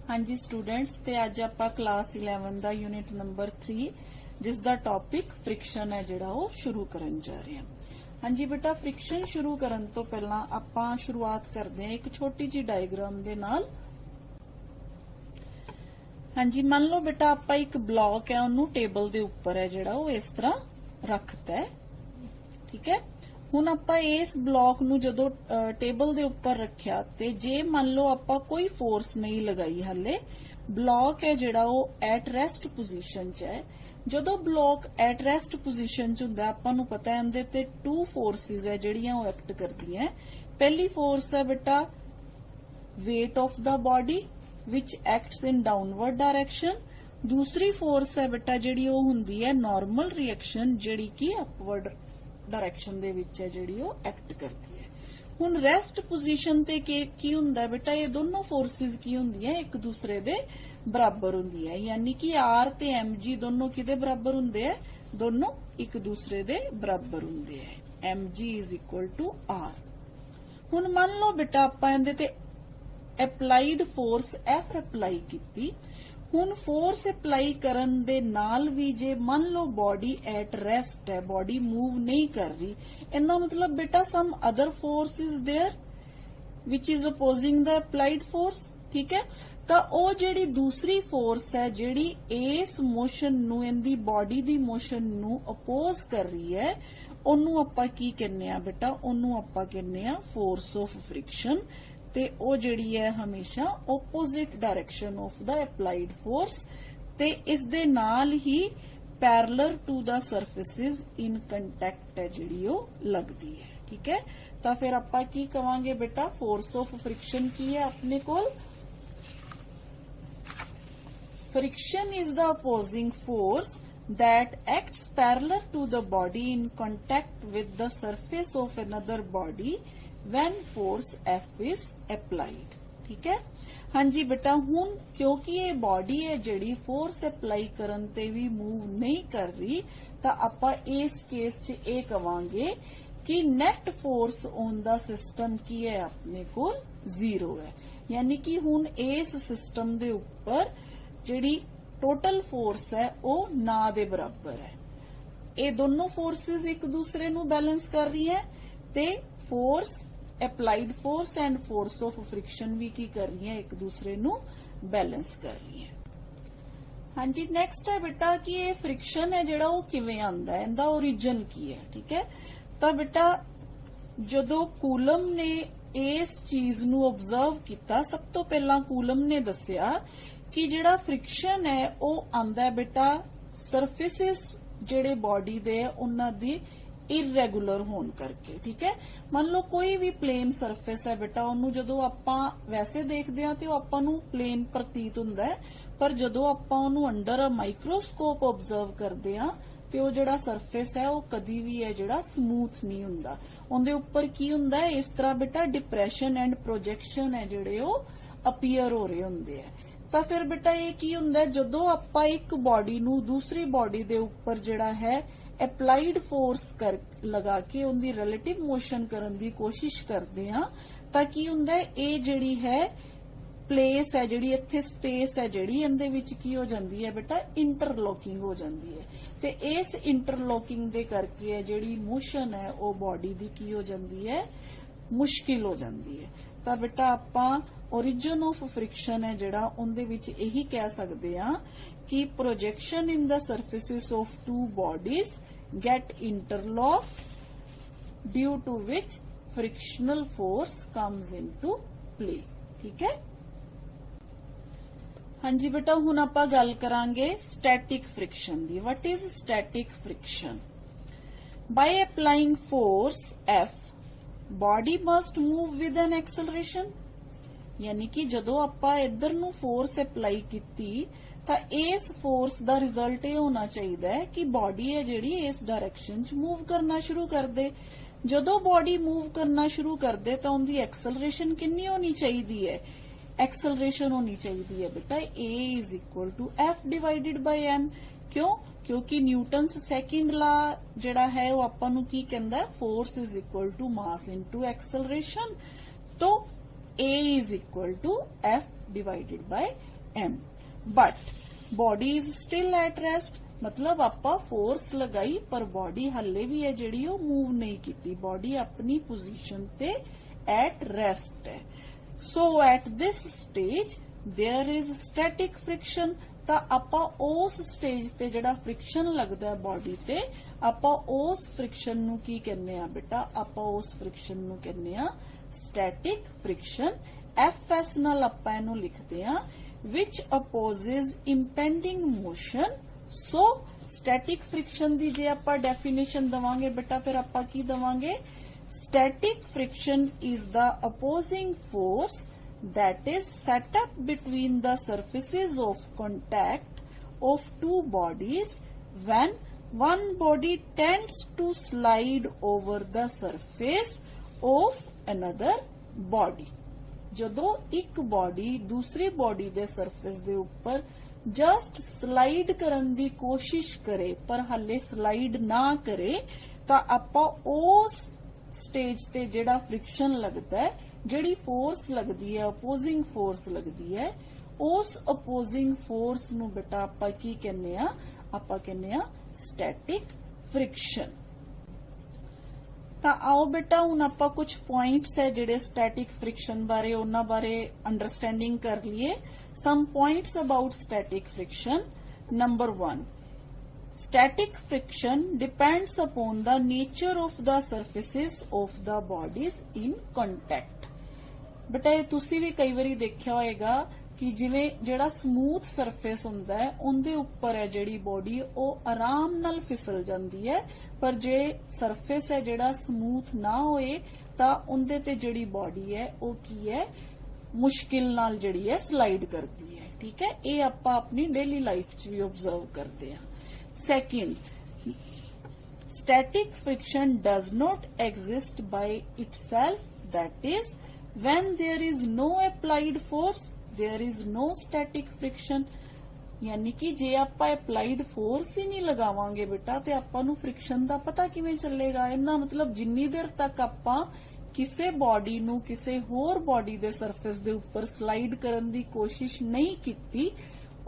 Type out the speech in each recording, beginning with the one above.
हाँ जी स्टूडेंट्स, ते अज आपां क्लास 11 दा यूनिट नंबर 3 जिस दा टॉपिक फ्रिक्शन है जिहड़ा वो शुरू करन जा रहे हैं। हाँ जी बेटा, फ्रिक्शन शुरू करन तो पहला आपां शुरुआत करते हैं एक छोटी जी डायग्राम दे नाल। हाँ जी, मान लो बेटा आपां एक ब्लॉक है उन्होंने टेबल दे उपर है जिहड़ा वो इस तरह रखता है। ठीक है, हुण आपां इस ब्लॉक नूं जदों टेबल दे उपर रखिया ते जे मान लो आपां कोई फोर्स नहीं लगाई, हाले ब्लॉक है जिहड़ा वो एट रेस्ट पोजीशन च है। जदों ब्लॉक एट रेस्ट पोजीशन च हुंदा आपां नूं पता है इहदे ते टू फोर्सिस है जिहड़ियां वो एक्ट करदियां। पहली फोर्स है बेटा weight of the body which acts in downward direction. दूसरी फोर्स है बेटा जिहड़ी वो हुंदी है नॉर्मल रिएक्शन जिहड़ी कि अपवर्ड डायरेक्शन दे विच है जिहड़ी वो एक्ट करती है। हुण रेस्ट पोजीशन ते की हुंदा है बेटा, ये दोनों फोर्सिस की हुंदियां एक दूसरे दे बराबर हुंदी है, यानी कि आर ते एम जी दोनों किदे बराबर हुंदे है, दोनों एक दूसरे दे बराबर हुंदे है। M G is equal to R. हुण मान लो बेटा आपां इहदे ते अप्लाइड फोर्स एफ अप्लाई कीती। हुण फोर्स अप्लाई करन दे नाल भी जे मान लो बॉडी एट रेस्ट है, बॉडी मूव नहीं कर रही, इनका मतलब बेटा some other force is there which is opposing the applied force. ठीक है, तो वो जिहड़ी दूसरी फोर्स है जिहड़ी इस मोशन नू इहदी बॉडी दी मोशन नू अपोज कर रही है, ओनू आपां की कहने आ बेटा, ओनू आपां कहने आ फोर्स ऑफ फ्रिक्शन। ते ओ जिहड़ी है हमेशा opposite direction of the applied force ते इस दे नाल ही parallel to the surfaces in contact है जिहड़ी ओ लगदी है। ठीक है, तो फिर आपां की कहांगे बेटा, फोर्स ऑफ फ्रिक्शन की है अपने कोल, friction is the opposing force that acts parallel to the body in contact with the surface of another body when force F is applied। ठीक है, हाँ जी बेटा, हुण क्योंकि ये बॉडी है जिहड़ी फोर्स अप्लाई करन ते भी मूव नहीं कर रही, तो आपां इस केस च ये कहांगे कि net force on the system की है अपने कोल जीरो है, यानी कि हुण इस सिस्टम दे उपर जिहड़ी टोटल फोर्स है वो ना दे बराबर है। ये दोनों फोर्सेस एक दूसरे नू बैलेंस कर रही है ते force applied force and force of friction भी की कर रही है, एक दूसरे नू बैलेंस कर रही है। हाँ जी, नेक्स्ट है बेटा कि ये फ्रिक्शन है जिहड़ा वो किवें आंदा है, इहदा ओरिजिन की है। ठीक है, तो बेटा जदों कूलम ने इस चीज नू ऑब्जर्व किया, सब तो पहला कूलम ने दसिया कि जिहड़ा फ्रिक्शन है वो आंदा है बेटा सरफेसिस जिहड़े बॉडी दे उन्हां दी इरेगुलर होने करके। ठीक है, मान लो कोई भी प्लेन सरफेस है बेटा, उन्होंने जदों आपां वैसे देखते हैं तो आपां नूं प्लेन प्रतीत हुंदा है, पर जदों आपां उहनूं अंडर अ माइक्रोस्कोप ऑब्जर्व करते हैं तो वो जिहड़ा सरफेस है वो कदी भी है जिहड़ा स्मूथ नहीं हुंदा, उहदे उपर की हुंदा है इस तरह बेटा डिप्रेशन एंड प्रोजेक्शन है जिहड़े वो अपीयर हो रहे हुंदे है। तो फिर बेटा ये की हुंदा है, जदों आपां एक बॉडी नूं दूसरी बॉडी दे उपर जिहड़ा है अप्लाइड फोर्स कर लगा के उनकी रिलेटिव मोशन करन दी कोशिश करते हैं, तां की हुंदा है ये जिहड़ी है प्लेस है जिहड़ी इत्थे स्पेस है जिहड़ी इहदे विच की हो जांदी है बेटा इंटरलॉकिंग हो जांदी है, ते इस इंटरलॉकिंग दे करके है जिहड़ी मोशन है वो बॉडी दी की हो जांदी है, मुश्किल हो जाती है। तो बेटा आपां ओरिजिन ऑफ फ्रिक्शन है जिहड़ा उहदे विच यही कह सकते हैं कि projection in the surfaces of two bodies get interlock due to which frictional force comes into play. ठीक है, हाँ जी बेटा, हुण आपां गल करांगे स्टैटिक फ्रिक्शन दी। What is static friction? By applying force F body must move with an acceleration, यानी कि जदों आपां इधर नूं फोर्स अप्लाई कीती तां इस फोर्स दा रिजल्ट ये होना चाहिए है कि बॉडी है जिहड़ी इस डायरेक्शन च मूव करना शुरू कर दे। जदों बॉडी मूव करना शुरू कर दे तां उनदी एक्सलरेशन कितनी होनी चाहिए है? एक्सलरेशन होनी चाहिए है बेटा A is equal to F divided by M. क्यों? क्योंकि न्यूटन्स सैकेंड ला जिहड़ा है वो आपां नूं की कहंदा है, force is equal to mass into acceleration. तो A is equal to F divided by M. But body is still at rest, मतलब ਆਪਾਂ फोर्स लगाई पर बॉडी हले भी है जिहड़ी वो मूव नहीं कीती, बॉडी अपनी पोजीशन ते at rest है. So at this stage there is static friction. ਤਾਂ ਆਪਾਂ ਉਸ ਸਟੇਜ ਤੇ ਜਿਹੜਾ ਫ੍ਰਿਕਸ਼ਨ ਲੱਗਦਾ ਹੈ ਬੋਡੀ ਤੇ, ਆਪਾਂ ਉਸ ਫ੍ਰਿਕਸ਼ਨ ਨੂੰ ਕੀ ਕਹਿੰਦੇ ਆ ਬੇਟਾ, ਆਪਾਂ ਉਸ ਫ੍ਰਿਕਸ਼ਨ ਨੂੰ ਕਹਿੰਦੇ ਆ ਸਟੈਟਿਕ ਫ੍ਰਿਕਸ਼ਨ. Fs ਨਾਲ ਆਪਾਂ ਇਹਨੂੰ ਲਿਖਦੇ ਆ which opposes impending motion. So static friction ਦੀ ਜੇ ਆਪਾਂ ਡੈਫੀਨੇਸ਼ਨ ਦਵਾਂਗੇ ਬੇਟਾ, ਫਿਰ ਆਪਾਂ ਕੀ ਦਵਾਂਗੇ, static friction is the opposing force that is set up between the surfaces of contact of two bodies when one body tends to slide over the surface of another body. ਜਦੋਂ ਇੱਕ body ਦੂਸਰੀ body ਦੇ surface ਦੇ ਉੱਪਰ just slide ਕਰਨ ਦੀ ਕੋਸ਼ਿਸ਼ ਕਰੇ ਪਰ ਹੱਲੇ ਸਲਾਈਡ ਨਾ ਕਰੇ, ਤਾਂ ਆਪਾਂ ਉਸ ਸਟੇਜ ਤੇ ਜਿਹੜਾ ਫ੍ਰਿਕਸ਼ਨ ਲੱਗਦਾ ਹੈ, ਜਿਹੜੀ ਫੋਰਸ ਲੱਗਦੀ ਹੈ, ਅਪੋਜ਼ਿੰਗ ਫੋਰਸ ਲੱਗਦੀ ਹੈ, ਉਸ ਅਪੋਜ਼ਿੰਗ ਫੋਰਸ ਨੂੰ ਬੇਟਾ ਆਪਾਂ ਕੀ ਕਹਿੰਦੇ ਆ, ਆਪਾਂ ਕਹਿੰਦੇ ਆ ਸਟੈਟਿਕ ਫ੍ਰਿਕਸ਼ਨ. ਤਾਂ ਆਓ ਬੇਟਾ ਹੁਣ ਆਪਾਂ ਕੁਝ ਪੁਆਇੰਟਸ ਹੈ ਜਿਹੜੇ ਸਟੈਟਿਕ ਫ੍ਰਿਕਸ਼ਨ ਬਾਰੇ, ਉਹਨਾਂ ਬਾਰੇ ਅੰਡਰਸਟੈਂਡਿੰਗ ਕਰ ਲਈਏ. Some points about static friction. Number 1, static friction depends upon the nature of the surfaces of the bodies in contact. ਬੇਟਾ ਇਹ ਤੁਸੀਂ ਵੀ ਕਈ ਵਾਰੀ ਦੇਖਿਆ ਹੋਏਗਾ ਕਿ ਜਿਵੇਂ ਜਿਹੜਾ ਸਮੂਥ ਸਰਫੇਸ ਹੁੰਦਾ ਹੈ ਉਹਦੇ ਉੱਪਰ ਹੈ ਜਿਹੜੀ ਬੋਡੀ ਉਹ ਆਰਾਮ ਨਾਲ ਫਿਸਲ ਜਾਂਦੀ ਹੈ, ਪਰ ਜੇ ਸਰਫੇਸ ਹੈ ਜਿਹੜਾ ਸਮੂਥ ਨਾ ਹੋਏ ਤਾਂ ਉਹਦੇ ਤੇ ਜਿਹੜੀ ਬੋਡੀ ਹੈ ਉਹ ਕੀ ਹੈ, ਮੁਸ਼ਕਿਲ ਨਾਲ ਜਿਹੜੀ ਹੈ ਸਲਾਈਡ ਕਰਦੀ ਹੈ. ਠੀਕ ਹੈ, ਇਹ ਆਪਾਂ ਆਪਣੀ ਡੇਲੀ ਲਾਈਫ 'ਚ ਵੀ ਆਬਜ਼ਰਵ ਕਰਦੇ ਹਾਂ. Second, static friction does not exist by itself. That is, when there is no applied force, there is no static friction. यानी कि जे ਆਪਾਂ applied force ही नहीं लगावांगे बेटा ते ਆਪਾਂ ਨੂੰ friction ਦਾ ਪਤਾ ਕਿਵੇਂ ਚੱਲੇਗਾ. ਇਹਦਾ ਮਤਲਬ ਜਿੰਨੀ ਦੇਰ ਤੱਕ ਆਪਾਂ ਕਿਸੇ ਬੋਡੀ ਨੂੰ ਕਿਸੇ ਹੋਰ ਬੋਡੀ ਦੇ ਸਰਫੇਸ ਦੇ ਉੱਪਰ ਸਲਾਈਡ ਕਰਨ ਦੀ ਕੋਸ਼ਿਸ਼ ਨਹੀਂ ਕੀਤੀ,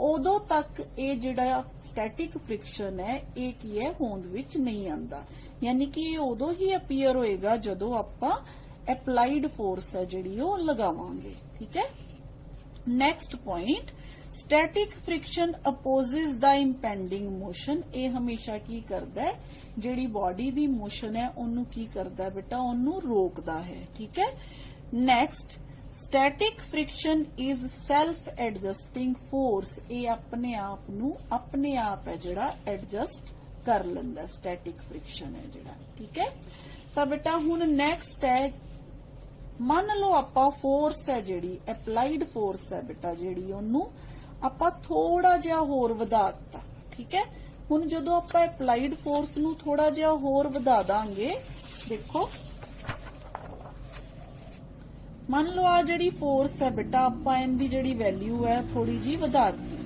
ਉਦੋਂ ਤੱਕ ਇਹ ਜਿਹੜਾ ਸਟੈਟਿਕ ਫ੍ਰਿਕਸ਼ਨ ਹੈ ਇਹ ਕੀ ਹੈ, ਹੋਂਦ ਵਿੱਚ ਨਹੀਂ ਆਂਦਾ. ਯਾਨੀ ਕਿ ਇਹ ਉਦੋਂ ਹੀ ਅਪੀਅਰ ਹੋਏਗਾ ਜਦੋਂ ਆਪਾਂ ਅਪਲਾਈਡ ਫੋਰਸ ਹੈ ਜਿਹੜੀ ਉਹ ਲਗਾਵਾਂਗੇ. ਠੀਕ ਹੈ. ਨੈਕਸਟ ਪੁਆਇੰਟ, ਸਟੈਟਿਕ ਫ੍ਰਿਕਸ਼ਨ ਅਪੋਜ਼ਿਸ ਦਾ ਇੰਪੈਂਡਿੰਗ ਮੋਸ਼ਨ. ਇਹ ਹਮੇਸ਼ਾ ਕੀ ਕਰਦਾ ਹੈ, ਜਿਹੜੀ ਬੋਡੀ ਦੀ ਮੋਸ਼ਨ ਹੈ ਉਹਨੂੰ ਕੀ ਕਰਦਾ ਬੇਟਾ, ਉਹਨੂੰ ਰੋਕਦਾ ਹੈ. ਠੀਕ ਹੈ. Next, static friction is self adjusting force. ਇਹ ਆਪਣੇ ਆਪ ਹੈ ਜਿਹੜਾ ਐਡਜਸਟ ਕਰ ਲੈਂਦਾ, static friction ਹੈ ਜਿਹੜਾ. ਠੀਕ ਹੈ. ਤਾਂ ਬੇਟਾ ਹੁਣ ਨੈਕਸਟ ਹੈ, ਮੰਨ ਲਓ ਆਪਾਂ ਫੋਰਸ ਹੈ ਜਿਹੜੀ ਅਪਲਾਈਡ ਫੋਰਸ ਹੈ ਬੇਟਾ, ਜਿਹੜੀ ਉਹਨੂੰ ਆਪਾਂ ਥੋੜਾ ਜਿਹਾ ਹੋਰ ਵਧਾ ਦਿੱਤਾ. ਠੀਕ ਹੈ. ਹੁਣ ਜਦੋਂ ਆਪਾਂ ਅਪਲਾਈਡ ਫੋਰਸ ਨੂੰ ਥੋੜਾ ਜਿਹਾ ਹੋਰ ਵਧਾ ਦਾਂਗੇ, ਦੇਖੋ ਮੰਨ ਲਓ ਆ ਜਿਹੜੀ ਫੋਰਸ ਹੈ ਬੇਟਾ ਆਪਾਂ ਇਹਦੀ ਜਿਹੜੀ ਵੈਲਿਊ ਹੈ ਥੋੜੀ ਜੀ ਵਧਾ ਦਿੱਤੀ.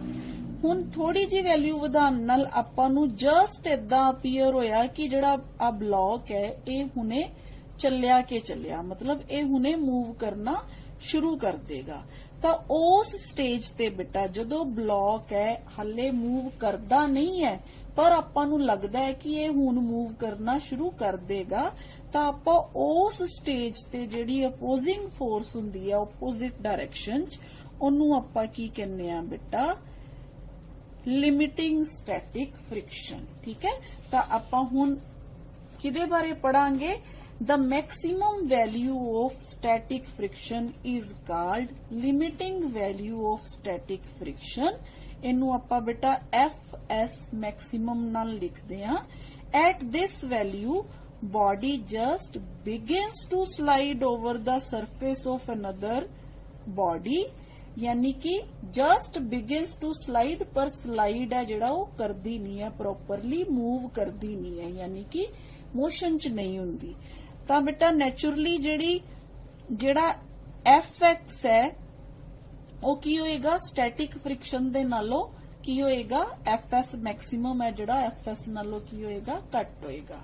ਹੁਣ ਥੋੜੀ ਜੀ ਵੈਲਿਊ ਵਧਾਉਣ ਨਾਲ ਆਪਾਂ ਨੂੰ ਜਸਟ ਇਦਾਂ ਅਪੀਅਰ ਹੋਇਆ ਕਿ ਜਿਹੜਾ ਆ ਬਲੌਕ ਹੈ ਇਹ ਹੁਣੇ ਚੱਲਿਆ, ਮਤਲਬ ਇਹ ਹੁਣੇ ਮੂਵ ਕਰਨਾ ਸ਼ੁਰੂ ਕਰ ਦੇਗਾ. ਤਾਂ ਉਸ ਸਟੇਜ ਤੇ ਬੇਟਾ ਜਦੋਂ ਬਲੌਕ ਹੈ ਹੱਲੇ ਮੂਵ ਕਰਦਾ ਨਹੀਂ ਹੈ ਪਰ ਆਪਾਂ ਨੂੰ ਲੱਗਦਾ ਹੈ ਕਿ ਇਹ ਹੁਣ ਮੂਵ ਕਰਨਾ ਸ਼ੁਰੂ ਕਰ ਦੇਗਾ, ਤਾਂ ਆਪਾਂ ਉਸ ਸਟੇਜ ਤੇ ਜਿਹੜੀ ਅਪੋਜ਼ਿੰਗ ਫੋਰਸ ਹੁੰਦੀ ਹੈ ਆਪੋਜ਼ਿਟ ਡਾਇਰੈਕਸ਼ਨ 'ਚ, ਉਹਨੂੰ ਆਪਾਂ ਕੀ ਕਹਿੰਦੇ ਆ ਬੇਟਾ, ਲਿਮਿਟਿੰਗ ਸਟੈਟਿਕ ਫ੍ਰਿਕਸ਼ਨ. ਠੀਕ ਹੈ. ਤਾਂ ਆਪਾਂ ਹੁਣ ਕਿਹਦੇ ਬਾਰੇ ਪੜਾਂਗੇ, the maximum value of static friction is called limiting value of static friction. ਇਹਨੂੰ ਆਪਾਂ ਬੇਟਾ Fs maximum ਨਾਲ ਲਿਖਦੇ ਹਾਂ. at this value body just begins to slide over the surface of another body. यानी कि just begins to slide, पर slide है ਜਿਹੜਾ ਉਹ ਕਰਦੀ ਨਹੀਂ ਹੈ, properly move ਕਰਦੀ ਨਹੀਂ ਹੈ, यानी कि motion ਚ ਨਹੀਂ ਹੁੰਦੀ. ਤਾਂ ਬੇਟਾ ਨੈਚੁਰਲੀ ਜਿਹੜਾ Fx ਹੈ ਉਹ ਕੀ ਹੋਏਗਾ, ਸਟੈਟਿਕ ਫ੍ਰਿਕਸ਼ਨ ਦੇ ਨਾਲੋਂ ਕੀ ਹੋਏਗਾ, Fs ਮੈਕਸਿਮਮ ਹੈ ਜਿਹੜਾ Fs ਨਾਲੋਂ ਕੀ ਹੋਏਗਾ, ਘੱਟ ਹੋਏਗਾ.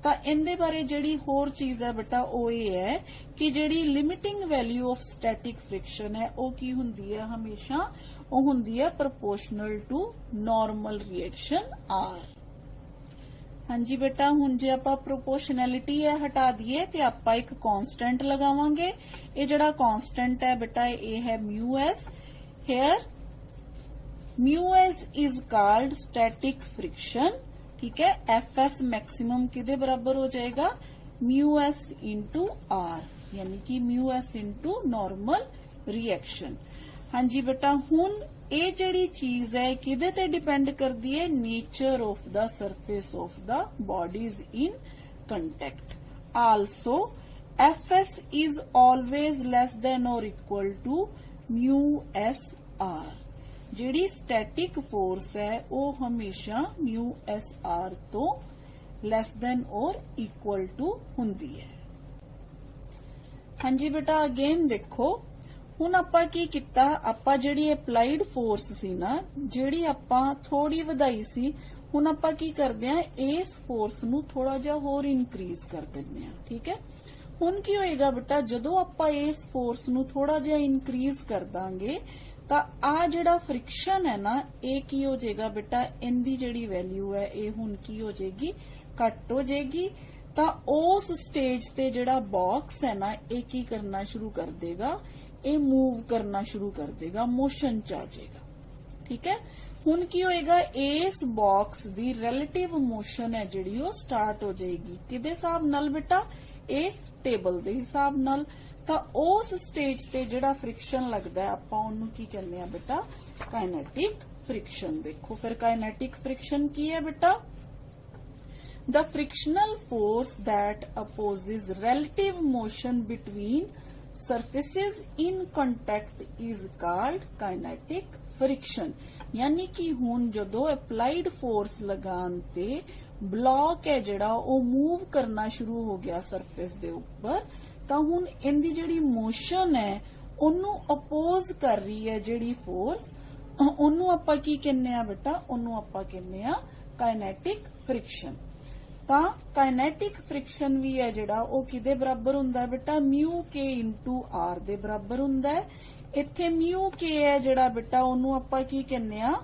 ਤਾਂ ਇਹਦੇ ਬਾਰੇ ਜਿਹੜੀ ਹੋਰ ਚੀਜ਼ ਹੈ ਬੇਟਾ ਉਹ ਇਹ ਹੈ ਕਿ ਜਿਹੜੀ limiting value of static friction ਹੈ ਉਹ ਕੀ ਹੁੰਦੀ ਹੈ ਹਮੇਸ਼ਾ ਉਹ ਹੁੰਦੀ ਹੈ proportional to normal reaction R. ਹਾਂਜੀ ਬੇਟਾ ਹੁਣ ਜੇ ਆਪਾਂ ਪ੍ਰੋਪੋਰਸ਼ਨੈਲਿਟੀ ਹੈ ਹਟਾ ਦਈਏ ਤੇ ਆਪਾਂ ਇੱਕ ਕਾਂਸਟੈਂਟ ਲਗਾਵਾਂਗੇ। ਇਹ ਜਿਹੜਾ ਕਾਂਸਟੈਂਟ ਹੈ ਬੇਟਾ ਇਹ ਹੈ mu S. Here mu S is called static friction. ठीक है, एफ एस मैक्सिमम किदे बराबर हो जाएगा म्यू एस इंटू आर, यानी कि mu S into normal reaction. हाँ जी बेटा हुन ये जिहड़ी चीज है किदे ते डिपेंड करदी है nature of the surface of the bodies in contact. Also F S is always less than or equal to mu S R. जिहड़ी स्टैटिक फोर्स है वो हमेशा म्यू एस आर तो less than or equal to हुंदी है। हाँ जी बेटा अगेन देखो हुण आपां की कीता, आपां जिहड़ी अप्लाइड फोर्स सी ना जिहड़ी आपां थोड़ी वधाई सी, हुण आपां की करदे हां इस फोर्स नूं थोड़ा जिहा होर इनक्रीज कर दिंदे हां। ठीक है, हुण की होएगा बेटा जदों आपां इस फोर्स नूं थोड़ा जिहा इनक्रीज कर दांगे ਤਾਂ ਆ ਜਿਹੜਾ फ्रिक्शन है ना ਇਹ ਕੀ ਹੋ ਜਾਏਗਾ बेटा ਇਹਦੀ ਜਿਹੜੀ वैल्यू है ਇਹ ਹੁਣ ਕੀ ਹੋ ਜਾਏਗੀ ਘੱਟ ਹੋ ਜਾਏਗੀ। ਤਾਂ ਉਸ ਸਟੇਜ ਤੇ ਜਿਹੜਾ ਬਾਕਸ ਹੈ ਨਾ ਇਹ ਕੀ ਕਰਨਾ ਸ਼ੁਰੂ ਕਰ ਦੇਗਾ ਇਹ मूव करना शुरू कर देगा, मोशन च आ जाएगा। ठीक है, ਹੁਣ ਕੀ ਹੋਏਗਾ ਇਸ ਬਾਕਸ ਦੀ ਰਿਲੇਟਿਵ ਮੋਸ਼ਨ ਹੈ ਜਿਹੜੀ ਉਹ ਸਟਾਰਟ ਹੋ ਜਾਏਗੀ ਕਿਹਦੇ ਹਿਸਾਬ ਨਾਲ बेटा ਇਸ ਟੇਬਲ ਦੇ ਹਿਸਾਬ ਨਾਲ। ਤਾਂ ਉਸ ਸਟੇਜ ਤੇ ਜਿਹੜਾ ਫ੍ਰਿਕਸ਼ਨ ਲੱਗਦਾ ਹੈ ਆਪਾਂ ਉਹਨੂੰ ਕੀ ਕਹਿੰਦੇ ਆ ਬੇਟਾ ਕਾਇਨੈਟਿਕ ਫ੍ਰਿਕਸ਼ਨ। ਦੇਖੋ ਫਿਰ ਕਾਇਨੈਟਿਕ ਫ੍ਰਿਕਸ਼ਨ ਕੀ ਹੈ ਬੇਟਾ the frictional force that opposes relative motion between surfaces in contact is called kinetic friction। यानी कि हुण जदों applied force लगान ते ब्लॉक है जिहड़ा वो मूव करना शुरू हो गया सरफेस दे उपर, ਤਾਂ ਹੁਣ ਇਹਦੀ ਜਿਹੜੀ ਮੋਸ਼ਨ ਹੈ ਉਹਨੂੰ ਅਪੋਜ਼ ਕਰ ਰਹੀ ਹੈ ਜਿਹੜੀ ਫੋਰਸ, ਉਹਨੂੰ ਆਪਾਂ ਕੀ ਕਹਿੰਦੇ ਆ ਬੇਟਾ ਉਹਨੂੰ ਆਪਾਂ ਕਹਿੰਦੇ ਆ ਕਾਇਨੈਟਿਕ ਫ੍ਰਿਕਸ਼ਨ। ਤਾਂ ਕਾਇਨੈਟਿਕ ਫ੍ਰਿਕਸ਼ਨ ਵੀ ਹੈ ਜਿਹੜਾ ਉਹ ਕਿਹਦੇ ਬਰਾਬਰ ਹੁੰਦਾ ਹੈ ਬੇਟਾ ਮਿਊ ਕੇ ਇਨਟੂ ਆਰ ਦੇ ਬਰਾਬਰ ਹੁੰਦਾ ਹੈ। ਇੱਥੇ ਮਿਊ ਕੇ ਹੈ ਜਿਹੜਾ ਬੇਟਾ ਉਹਨੂੰ ਆਪਾਂ ਕੀ ਕਹਿੰਦੇ ਆ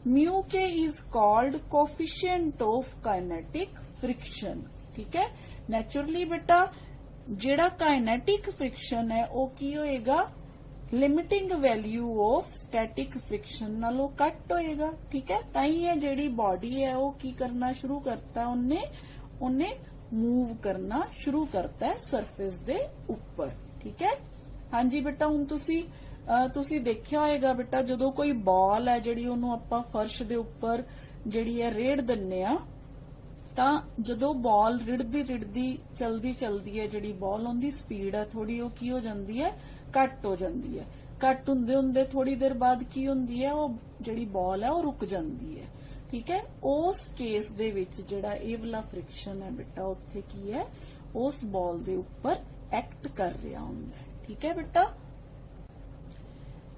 mu K is called coefficient of kinetic friction. ठीक है, ਨੈਚੁਰਲੀ ਬੇਟਾ ਜਿਹੜਾ ਕਾਇਨੈਟਿਕ ਫ੍ਰਿਕਸ਼ਨ ਹੈ ਉਹ ਕੀ ਹੋਏਗਾ limiting value of static friction ਨਾਲੋਂ ਘੱਟ ਹੋਏਗਾ। ਠੀਕ ਹੈ, ਤਾਂ ਹੀ ਇਹ ਜਿਹੜੀ ਬਾਡੀ ਹੈ ਉਹ ਕੀ ਕਰਨਾ ਸ਼ੁਰੂ ਕਰਤਾ ਉਹਨੇ मूव करना शुरू करता है सरफेस दे ऊपर। ठीक है, हाँ जी बेटा हुण तुसी देखिया होएगा बेटा जदों कोई बॉल है जिहड़ी ओनू आपां फर्श दे उपर जिहड़ी है रेड़ दिन्ने आ ਤਾਂ ਜਦੋਂ ਬਾਲ ਰਿੜਦੀ ਚਲਦੀ ਹੈ ਜਿਹੜੀ ਬਾਲ ਉਹਦੀ ਸਪੀਡ ਹੈ ਥੋੜੀ ਉਹ ਕੀ ਹੋ ਜਾਂਦੀ ਹੈ ਘੱਟ ਹੋ ਜਾਂਦੀ ਹੈ। ਘੱਟ ਹੁੰਦੇ ਥੋੜੀ ਦੇਰ ਬਾਅਦ ਕੀ ਹੁੰਦੀ ਹੈ ਉਹ ਜਿਹੜੀ ਬਾਲ ਹੈ ਉਹ ਰੁਕ ਜਾਂਦੀ ਹੈ। ਠੀਕ ਹੈ, ਉਸ ਕੇਸ ਦੇ ਵਿੱਚ ਜਿਹੜਾ ਇਹ ਵਾਲਾ ਫ੍ਰਿਕਸ਼ਨ ਹੈ ਬੇਟਾ ਉੱਥੇ ਕੀ ਹੈ ਉਸ ਬਾਲ ਦੇ ਉੱਪਰ ਐਕਟ ਕਰ ਰਿਹਾ ਹੁੰਦਾ ਹੈ। ਠੀਕ ਹੈ बेटा।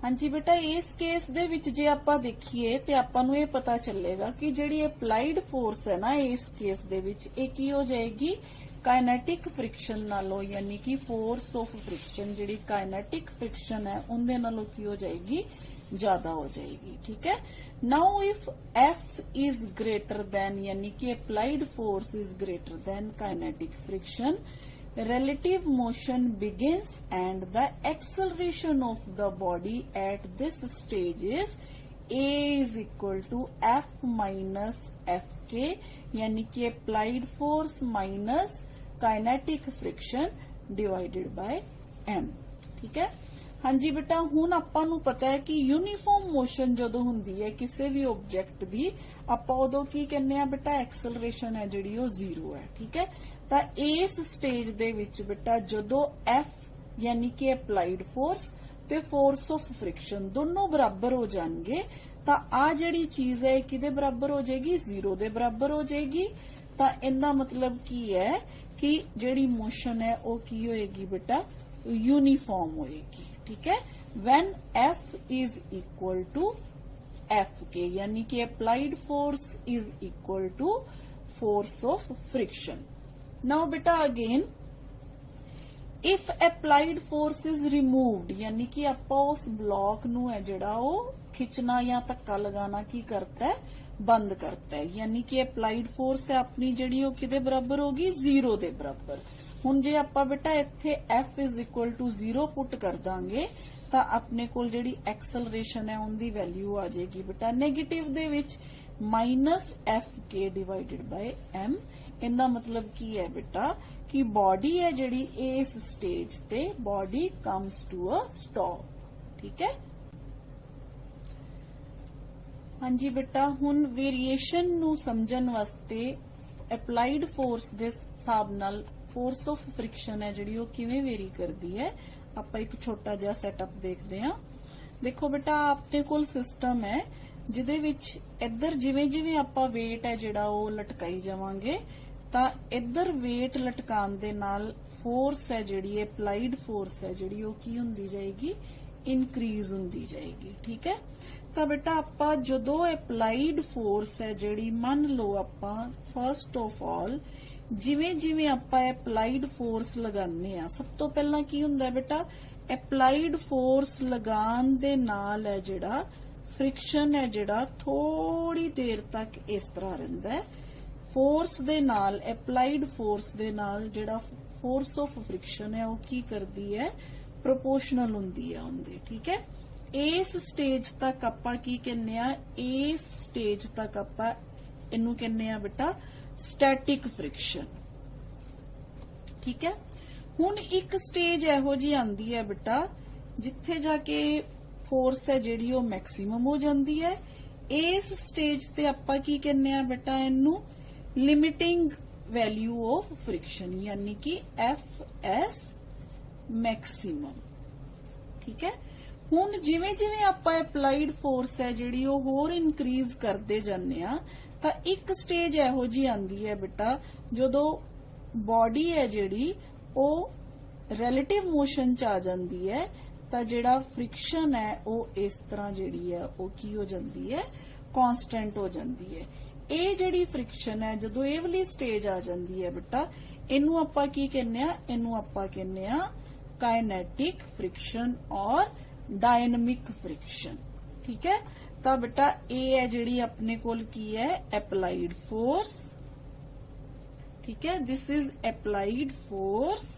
हाँ जी बेटा इस केस दे विच जे आपां देखिए ते आपां नूं ये पता चलेगा कि जिहड़ी अप्लाइड फोर्स है ना इस केस दे विच ये की हो जाएगी काइनेटिक फ्रिक्शन नालों, यानी कि फोर्स ऑफ फ्रिक्शन जिहड़ी काइनेटिक फ्रिक्शन है उनदे नालों की हो जाएगी ज्यादा हो जाएगी। ठीक है, now if F is greater than यानी कि applied force is greater than kinetic friction, relative motion begins and the acceleration of the body at this stage is A is equal to F minus Fk, यानी कि applied force minus kinetic friction divided by m। ठीक है, हाँ जी बेटा हुण आपां नूं पता है कि यूनीफॉर्म मोशन जदों हुंदी है किसी भी ऑब्जेक्ट दी आपां उदों की कहने आ बेटा एक्सेलरेशन है जिहड़ी वो 0 है। ठीक है, ਤਾਂ ਇਸ ਸਟੇਜ ਦੇ ਵਿੱਚ बेटा ਜਦੋਂ F यानी कि अप्लाइड फोर्स ਤੇ फोर्स ऑफ फ्रिक्शन दोनों बराबर हो जाएंगे ਤਾਂ ਆ ਜਿਹੜੀ चीज है किदे बराबर हो जाएगी 0 ਦੇ बराबर हो जाएगी। ਤਾਂ ਇਹਦਾ मतलब की है कि ਜਿਹੜੀ मोशन है वो की होएगी बेटा यूनिफॉर्म होएगी। ठीक है, when F is equal to Fk यानी कि applied force is equal to force of friction. Now बेटा again if applied force is removed यानी कि आप उस ब्लॉक नू है जिहड़ा वो खिंचना या धक्का लगाना की करता है, बंद करता है। यानी कि एप्लाइड फोर्स है अपनी जिहड़ी वो किदे बराबर होगी, 0 दे बराबर। हुण जे आपां बेटा इत्थे F is equal to 0 put कर दांगे तां अपने कोल जिहड़ी एक्सलरेशन है उनदी वैल्यू आ जाएगी बेटा negative they which -Fk divided by m। इनका मतलब की है बेटा कि बॉडी है जिहड़ी इस स्टेज ते body comes to a stop. ठीक है, हाँ जी बेटा हुण वेरिएशन नू समझण वास्ते एप्लाइड फोर्स दे हिसाब नाल फोर्स ऑफ फ्रिक्शन है जिहड़ी वो किवें वेरी करदी है, आपां एक छोटा जिहा सैटअप देखदे हां। देखो बेटा अपने कोल सिस्टम है जिहदे विच इधर जिवें जिवें आपां वेट है जिहड़ा वो लटकाई जावांगे तां इधर वेट लटकाउण दे नाल फोर्स है जिहड़ी एप्लाइड फोर्स है जिहड़ी वो की हुंदी जाएगी, इनक्रीज हुंदी जाएगी। ठीक है, ਤਾਂ बेटा ਆਪਾਂ ਜਦੋਂ ਅਪਲਾਈਡ ਫੋਰਸ ਹੈ ਜਿਹੜੀ ਮੰਨ ਲਓ ਆਪਾਂ ਫਰਸਟ ਆਫ ਆਲ ਜਿਵੇਂ ਜਿਵੇਂ ਆਪਾਂ ਅਪਲਾਈਡ ਫੋਰਸ ਲਗਾਉਂਦੇ ਆ ਸਭ ਤੋਂ ਪਹਿਲਾਂ ਕੀ ਹੁੰਦਾ ਹੈ बेटा ਅਪਲਾਈਡ ਫੋਰਸ ਲਗਾਉਣ ਦੇ ਨਾਲ ਹੈ ਜਿਹੜਾ ਫ੍ਰਿਕਸ਼ਨ ਹੈ ਜਿਹੜਾ ਥੋੜੀ ਦੇਰ ਤੱਕ ਇਸ ਤਰ੍ਹਾਂ ਰਹਿੰਦਾ ਹੈ। ਫੋਰਸ ਦੇ ਨਾਲ ਅਪਲਾਈਡ ਫੋਰਸ ਦੇ ਨਾਲ ਜਿਹੜਾ ਫੋਰਸ ਆਫ ਫ੍ਰਿਕਸ਼ਨ ਹੈ ਉਹ ਕੀ ਕਰਦੀ ਹੈ, ਪ੍ਰੋਪੋਰਸ਼ਨਲ ਹੁੰਦੀ ਹੈ ਉਹਦੇ। ਠੀਕ है, इस स्टेज तक आपां की कहने आ, इस स्टेज तक आपां इनू कहने आ बेटा स्टैटिक फ्रिक्शन। ठीक है, हुण एक स्टेज इहो जी आंदी है बेटा जिथे जाके फोर्स है जिहड़ी वो मैक्सिमम हो जाती है। इस स्टेज ते आपां की कहने आ बेटा इनू लिमिटिंग वैल्यू ऑफ फ्रिक्शन यानी कि FS मैक्सिमम। ठीक है, ਹੁਣ ਜਿਵੇਂ ਜਿਵੇਂ ਆਪਾਂ ਅਪਲਾਈਡ ਫੋਰਸ ਹੈ ਜਿਹੜੀ ਉਹ ਹੋਰ ਇਨਕਰੀਜ਼ ਕਰਦੇ ਜਾਂਦੇ ਆ ਤਾਂ ਇੱਕ ਸਟੇਜ ਇਹੋ ਜੀ ਆਂਦੀ ਹੈ ਬੇਟਾ ਜਦੋਂ ਬਾਡੀ ਹੈ ਜਿਹੜੀ ਉਹ ਰਿਲੇਟਿਵ ਮੋਸ਼ਨ ਚ ਆ ਜਾਂਦੀ ਹੈ ਤਾਂ ਜਿਹੜਾ ਫ੍ਰਿਕਸ਼ਨ ਹੈ ਉਹ ਇਸ ਤਰ੍ਹਾਂ ਜਿਹੜੀ ਹੈ ਉਹ ਕੀ ਹੋ ਜਾਂਦੀ ਹੈ, ਕਾਂਸਟੈਂਟ ਹੋ ਜਾਂਦੀ ਹੈ। ਇਹ ਜਿਹੜੀ ਫ੍ਰਿਕਸ਼ਨ ਹੈ ਜਦੋਂ ਇਹ ਵਾਲੀ ਸਟੇਜ ਆ ਜਾਂਦੀ ਹੈ ਬੇਟਾ ਇਹਨੂੰ ਆਪਾਂ ਕੀ ਕਹਿੰਦੇ ਆ, ਇਹਨੂੰ ਆਪਾਂ ਕਹਿੰਦੇ ਆ ਕਾਇਨੈਟਿਕ ਫ੍ਰਿਕਸ਼ਨ ਔਰ डायनेमिक फ्रिक्शन। ठीक है, तो बेटा ए है जिहड़ी अपने कोल की है एप्लाइड फोर्स। ठीक है, this is applied force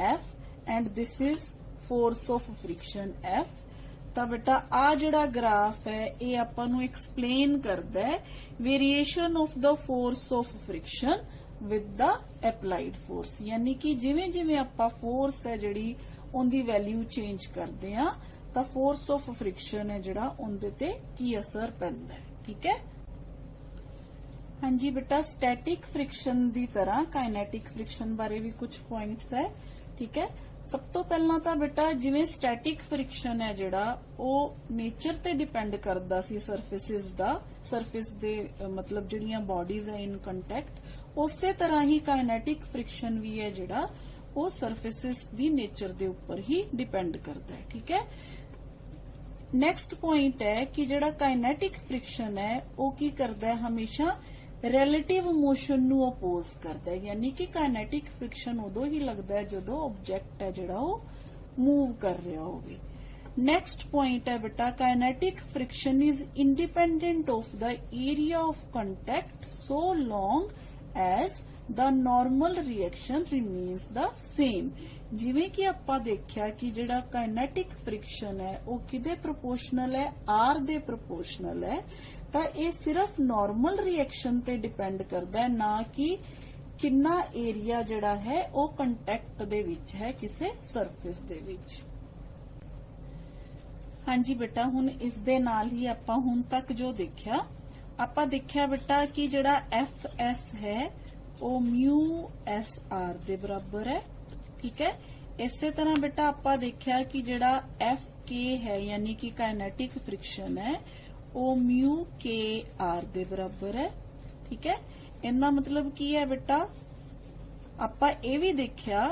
F and this is force of friction F। तो बेटा आ जिहड़ा ग्राफ है ये आपां नूं एक्सप्लेन करदा है variation of the force of friction with the applied force. यानी कि जिवें जिवें आपां फोर्स है जिहड़ी उनदी वैल्यू चेंज करदे आ तां फोर्स ऑफ फ्रिक्शन है जिहड़ा उनदे ते की असर पैंदा है। ठीक है, हाँ जी बेटा स्टैटिक फ्रिक्शन दी तरह काइनेटिक फ्रिक्शन बारे भी कुछ पॉइंट्स है। ठीक है, सब तो पहला तो बेटा जिवें स्टैटिक फ्रिक्शन है जिहड़ा ਉਹ नेचर ते डिपेंड करदा सी सरफेसिस दा, सरफेस दे मतलब जिहड़ियां बॉडीज है इन कंटैक्ट उसे तरह ही काइनेटिक फ्रिक्शन भी है जिहड़ा ਉਹ सरफेसिस दी नेचर दे उपर ही डिपेंड करदा है। ठीक है, नैक्सट पॉइंट है कि जिहड़ा काइनेटिक फ्रिक्शन है वो की करदा है हमेशा रिलेटिव मोशन नू अपोज करता है। यानी कि काइनेटिक फ्रिक्शन उदों ही लगता है जदों ऑब्जेक्ट है जिहड़ा वो मूव कर रहा होवे। नैक्सट पॉइंट है बेटा kinetic friction is independent of the area of contact so long as the normal reaction remains the same. जिवें कि आपां देखिया कि जिहड़ा काइनेटिक फ्रिक्शन है वो किदे प्रोपोर्शनल है, R दे प्रोपोर्शनल है, ਤਾਂ ਇਹ ਸਿਰਫ ਨਾਰਮਲ ਰਿਐਕਸ਼ਨ ਤੇ ਡਿਪੈਂਡ ਕਰਦਾ ਹੈ ਨਾ ਕਿ ਕਿੰਨਾ ਏਰੀਆ ਜਿਹੜਾ ਹੈ ਉਹ ਕੰਟੈਕਟ ਦੇ ਵਿੱਚ ਹੈ ਕਿਸੇ ਸਰਫੇਸ ਦੇ ਵਿੱਚ। ਹਾਂਜੀ ਬੇਟਾ ਹੁਣ ਇਸ ਦੇ ਨਾਲ ਹੀ ਆਪਾਂ ਹੁਣ ਤੱਕ ਜੋ ਦੇਖਿਆ ਆਪਾਂ ਦੇਖਿਆ ਬੇਟਾ ਕਿ ਜਿਹੜਾ FS ਹੈ ਉਹ μSR ਦੇ ਬਰਾबर है। ठीक है, ਇਸੇ ਤਰ੍ਹਾਂ ਬੇਟਾ ਆਪਾਂ ਦੇਖਿਆ ਕਿ ਜਿਹੜਾ FK है यानी कि काइनेटिक फ्रिक्शन है ਉਹ μKR ਦੇ ਬਰਾबर है। ठीक है, ਇਹਦਾ मतलब ਕੀ ਹੈ ਬੇਟਾ ਆਪਾਂ ਇਹ ਵੀ ਦੇਖਿਆ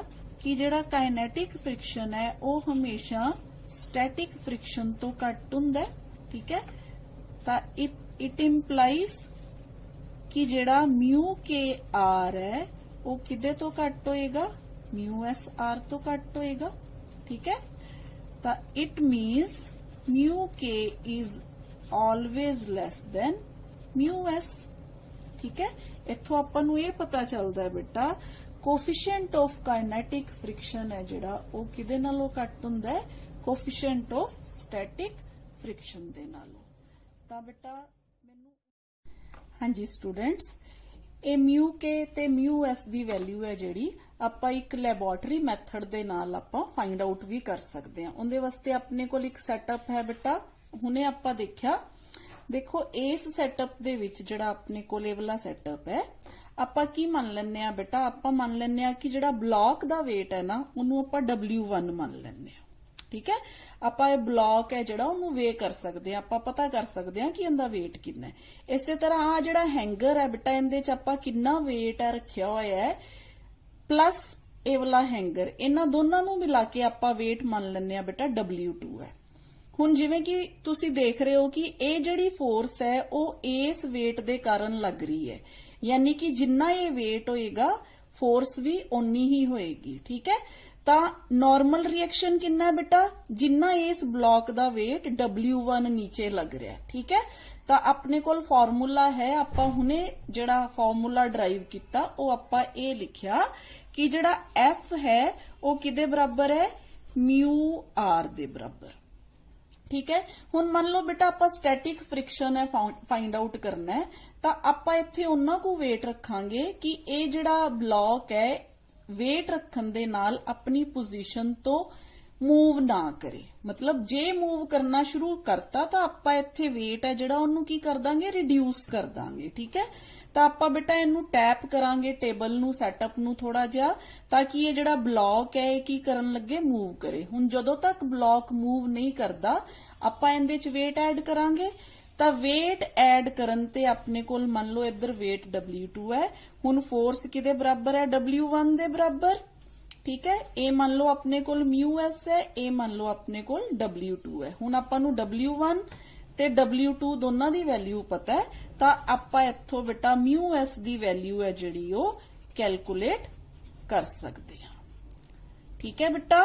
ਕਿ ਜਿਹੜਾ ਕਾਇਨੈਟਿਕ ਫ੍ਰਿਕਸ਼ਨ ਹੈ ਉਹ ਹਮੇਸ਼ਾ स्टैटिक फ्रिक्शन तो घट हुंदा है। ठीक है, तो इट इंप्लाइज कि जिहड़ा म्यू के आर है वो किदे तो घट होएगा, म्यू एस आर तो घट होएगा। ठीक है, तो इट मीन्स म्यू के is always less then mu S. ठीक है, इथों आपां नूं ये पता चलदा है बेटा कोफिशिएंट ऑफ काइनेटिक फ्रिक्शन है जिहड़ा वो किदे नालों घट हुंदा है, कोफिशिएंट ऑफ स्टैटिक फ्रिक्शन दे नालों। तां बेटा मैनूं हाँ जी स्टूडेंट्स, ये म्यू के ते म्यू एस दी वैल्यू है जिहड़ी आपां एक लैबोरेटरी मैथड दे नाल आपां फाइंड आउट भी कर सकते हैं। उहदे वास्ते अपने कोल एक सैटअप है बेटा, हुणे आपां देखिया, देखो इस सैटअप दे विच जिहड़ा अपने कोल इह वाला सैटअप है, आपां की मान लैंदे आ बेटा, आपां मान लैंदे आ कि जिहड़ा ब्लॉक दा वेट है ना उहनूं आपां W1 मान लैंदे आ। ठीक है, आपां ये ब्लॉक है जिहड़ा उहनूं वे कर सकदे आ, आपां पता कर सकदे आ कि इहदा वेट किन्ना है। इसे तरह आ जिहड़ा हैंगर है बेटा, इहदे च आपां किन्ना वेट है रखिया होया है प्लस ਇਹ वाला हैंगर, इन्हां दोनों नूं मिला के आपां वेट मान लैंदे आ बेटा W2 है। हुण जिवें कि तुसीं देख रहे हो कि ਇਹ ਜਿਹੜੀ फोर्स है ਉਹ ਇਸ वेट ਦੇ ਕਾਰਨ ਲੱਗ ਰਹੀ है, यानी कि जिन्ना ये वेट होएगा फोर्स भी उन्नी ही होएगी। ठीक है, ਤਾਂ नॉर्मल रिएक्शन किन्ना है बेटा, जिन्ना इस ब्लॉक दा वेट W1 नीचे लग रहा है। ठीक है, ਤਾਂ अपने कोल फार्मूला है, आपां हुणे जिहड़ा फार्मूला ड्राइव कीता ਉਹ आपां ਇਹ लिखिया कि जिहड़ा F है वो किदे बराबर है, म्यू आर दे बराबर। ठीक है, हुण मान लो बेटा आपां स्टैटिक फ्रिक्शन है फाइंड आउट करना है, तो आपां इत्थे उन्हां को वेट रखांगे कि ये जिहड़ा ब्लॉक है वेट रखण दे नाल अपनी पोजीशन तो मूव ना करे। मतलब जे मूव करना शुरू करता तो आपां इत्थे वेट है जिहड़ा उहनूं की कर दांगे, रिड्यूस कर दांगे। ठीक है, तो आपां बेटा इहनूं टैप करांगे टेबल नूं, सैटअप नूं थोड़ा जिहा, ताकि ये जिहड़ा ब्लॉक है की करन लगे, मूव करे। हुण जदों तक ब्लॉक मूव नहीं करदा आपां इहदे च वेट ऐड करांगे, ਤਾਂ वेट ऐड करन ते अपने कोल मान लो इधर वेट W2 है, हुण फोर्स किदे बराबर है, W1 दे बराबर। ठीक है, ए मान लो अपने कोल म्यू एस है, ए मान लो अपने कोल W2 है। हुण आपां नूं W1 ते W2 दोनों दी वैल्यू पता है, तां आपां इत्थों बेटा म्यू एस दी वैल्यू है जिहड़ी ओ कैलकुलेट कर सकदे हां। ठीक है बेटा।